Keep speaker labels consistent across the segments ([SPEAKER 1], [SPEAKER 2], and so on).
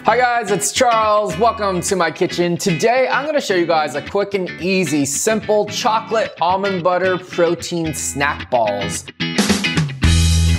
[SPEAKER 1] Hi guys, it's Charles. Welcome to my kitchen. Today I'm gonna show you guys a quick and easy, simple chocolate almond butter protein snack balls.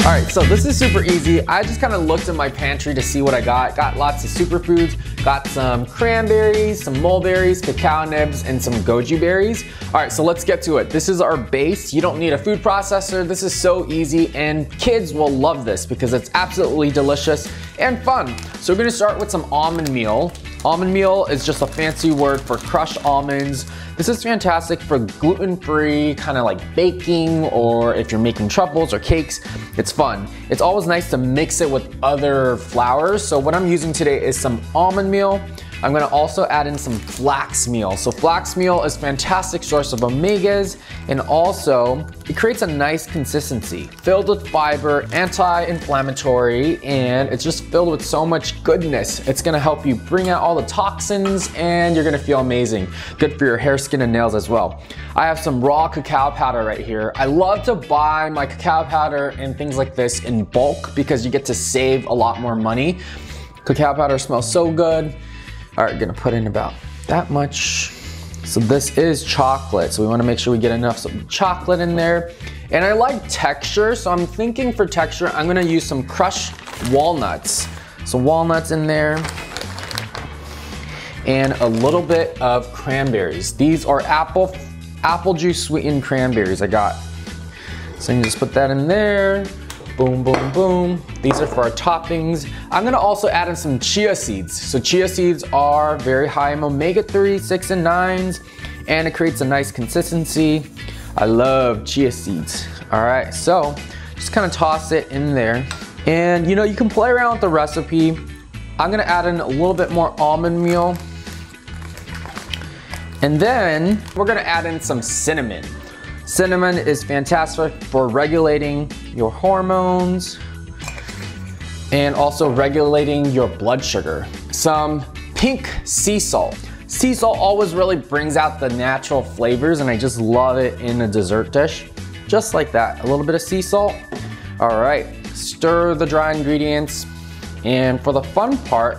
[SPEAKER 1] All right, so this is super easy. I just kind of looked in my pantry to see what I got. Got lots of superfoods. Got some cranberries, some mulberries, cacao nibs, and some goji berries. All right, so let's get to it. This is our base. You don't need a food processor. This is so easy, and kids will love this because it's absolutely delicious and fun. So we're gonna start with some almond meal. Almond meal is just a fancy word for crushed almonds. This is fantastic for gluten-free, kind of like baking, or if you're making truffles or cakes, it's fun. It's always nice to mix it with other flours. So what I'm using today is some almond meal. I'm gonna also add in some flax meal. So flax meal is a fantastic source of omegas, and also it creates a nice consistency. Filled with fiber, anti-inflammatory, and it's just filled with so much goodness. It's gonna help you bring out all the toxins, and you're gonna feel amazing. Good for your hair, skin, and nails as well. I have some raw cacao powder right here. I love to buy my cacao powder and things like this in bulk because you get to save a lot more money. Cacao powder smells so good. All right, gonna put in about that much. So this is chocolate, so we wanna make sure we get enough chocolate in there. And I like texture, so I'm thinking for texture, I'm gonna use some crushed walnuts. So walnuts in there, and a little bit of cranberries. These are apple juice sweetened cranberries I got. So you can just put that in there. Boom, boom, boom. These are for our toppings. I'm gonna also add in some chia seeds. So chia seeds are very high in omega-3, 6, and 9s, and it creates a nice consistency. I love chia seeds. All right, so just kind of toss it in there. And you know, you can play around with the recipe. I'm gonna add in a little bit more almond meal. And then we're gonna add in some cinnamon. Cinnamon is fantastic for regulating your hormones and also regulating your blood sugar. Some pink sea salt. Sea salt always really brings out the natural flavors, and I just love it in a dessert dish. Just like that, a little bit of sea salt. All right, stir the dry ingredients. And for the fun part,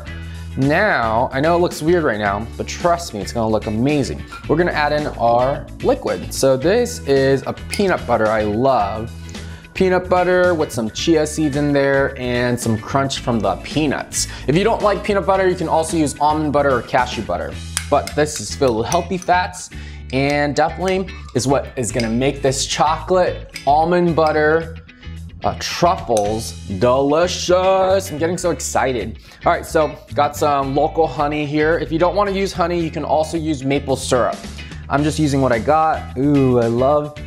[SPEAKER 1] now, I know it looks weird right now, but trust me, it's gonna look amazing. We're gonna add in our liquid. So this is a peanut butter I love. Peanut butter with some chia seeds in there and some crunch from the peanuts. If you don't like peanut butter, you can also use almond butter or cashew butter. But this is filled with healthy fats, and definitely is what is gonna make this chocolate almond butter truffles delicious. I'm getting so excited. All right, so got some local honey here. If you don't want to use honey, you can also use maple syrup. I'm just using what I got. Ooh, I love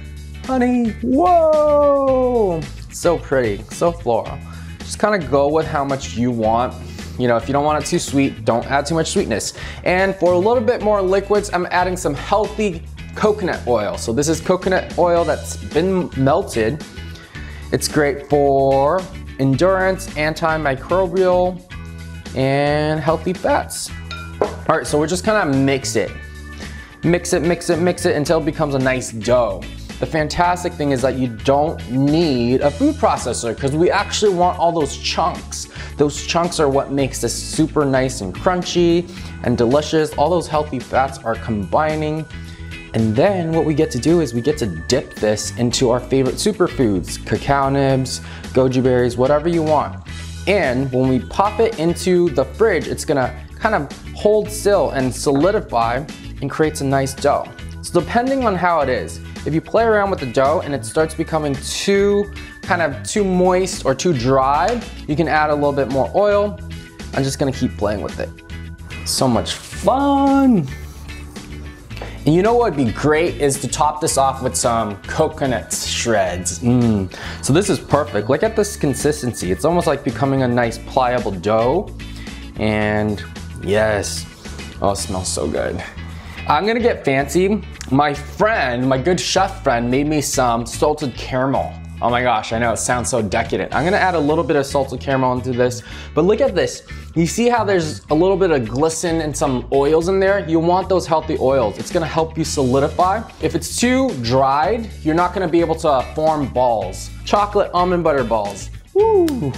[SPEAKER 1] honey. Whoa, so pretty, so floral. Just kind of go with how much you want. You know, if you don't want it too sweet, don't add too much sweetness. And for a little bit more liquids, I'm adding some healthy coconut oil. So this is coconut oil that's been melted. It's great for endurance, antimicrobial, and healthy fats. All right, so we're just gonna mix it. Mix it, mix it, mix it until it becomes a nice dough. The fantastic thing is that you don't need a food processor because we actually want all those chunks. Those chunks are what makes this super nice and crunchy and delicious. All those healthy fats are combining. And then what we get to do is we get to dip this into our favorite superfoods, cacao nibs, goji berries, whatever you want. And when we pop it into the fridge, it's gonna kind of hold still and solidify and creates a nice dough. So depending on how it is, if you play around with the dough and it starts becoming too moist or too dry, you can add a little bit more oil. I'm just gonna keep playing with it. So much fun. And you know what would be great is to top this off with some coconut shreds. So this is perfect. Look at this consistency. It's almost like becoming a nice pliable dough. And yes, oh, it smells so good. I'm gonna get fancy. My friend, my good chef friend, made me some salted caramel. Oh my gosh, I know it sounds so decadent. I'm gonna add a little bit of salted caramel into this, but look at this. You see how there's a little bit of glisten and some oils in there? You want those healthy oils. It's gonna help you solidify. If it's too dried, you're not gonna be able to form balls. Chocolate almond butter balls. Woo!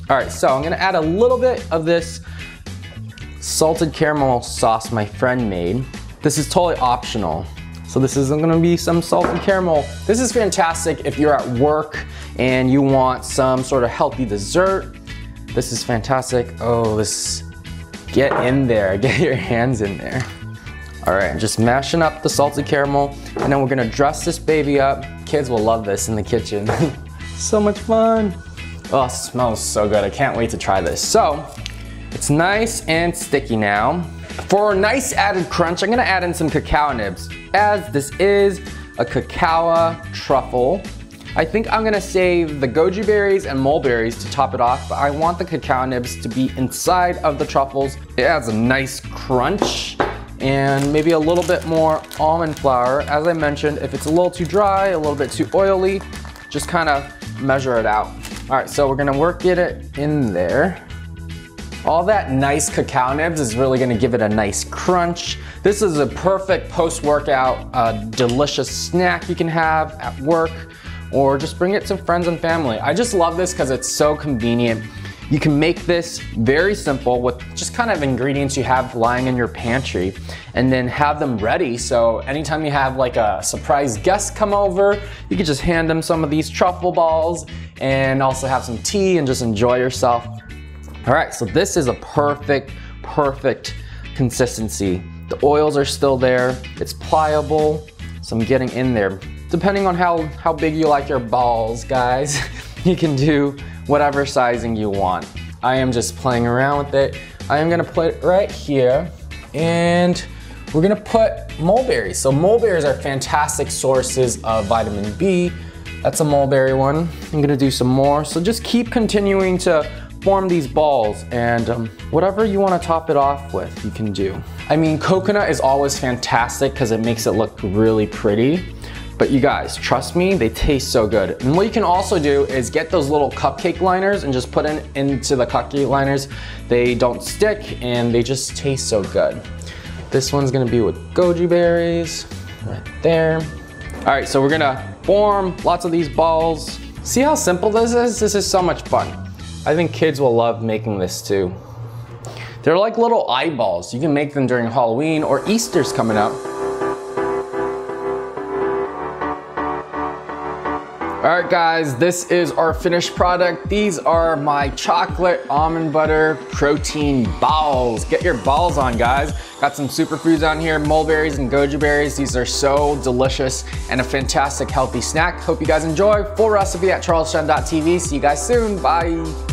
[SPEAKER 1] All right, so I'm gonna add a little bit of this salted caramel sauce my friend made. This is totally optional. So this is gonna be some salted caramel. This is fantastic if you're at work and you want some sort of healthy dessert. This is fantastic. Oh, get in there, get your hands in there. All right, just mashing up the salted caramel, and then we're gonna dress this baby up. Kids will love this in the kitchen. So much fun. Oh, it smells so good. I can't wait to try this. So, it's nice and sticky now. For a nice added crunch, I'm gonna add in some cacao nibs. As this is a cacao truffle, I think I'm gonna save the goji berries and mulberries to top it off, but I want the cacao nibs to be inside of the truffles. It adds a nice crunch and maybe a little bit more almond flour. As I mentioned, if it's a little too dry, a little bit too oily, just kind of measure it out. All right, so we're gonna work it in there. All that nice cacao nibs is really gonna give it a nice crunch. This is a perfect post-workout, delicious snack you can have at work, or just bring it to friends and family. I just love this because it's so convenient. You can make this very simple with just kind of ingredients you have lying in your pantry, and then have them ready. So anytime you have like a surprise guest come over, you can just hand them some of these truffle balls and also have some tea and just enjoy yourself. All right, so this is a perfect consistency. The oils are still there, it's pliable, so I'm getting in there. Depending on how big you like your balls, guys, you can do whatever sizing you want. I am just playing around with it. I am gonna put it right here, and we're gonna put mulberries. So mulberries are fantastic sources of vitamin B. That's a mulberry one. I'm gonna do some more. So just keep continuing to form these balls, and whatever you wanna top it off with, you can do. I mean, coconut is always fantastic because it makes it look really pretty. But you guys, trust me, they taste so good. And what you can also do is get those little cupcake liners and just put into the cupcake liners. They don't stick and they just taste so good. This one's gonna be with goji berries, right there. All right, so we're gonna form lots of these balls. See how simple this is? This is so much fun. I think kids will love making this too. They're like little eyeballs. You can make them during Halloween, or Easter's coming up. All right guys, this is our finished product. These are my chocolate almond butter protein balls. Get your balls on, guys. Got some superfoods on here, mulberries and goji berries. These are so delicious and a fantastic healthy snack. Hope you guys enjoy. Full recipe at charleschen.tv. See you guys soon, bye.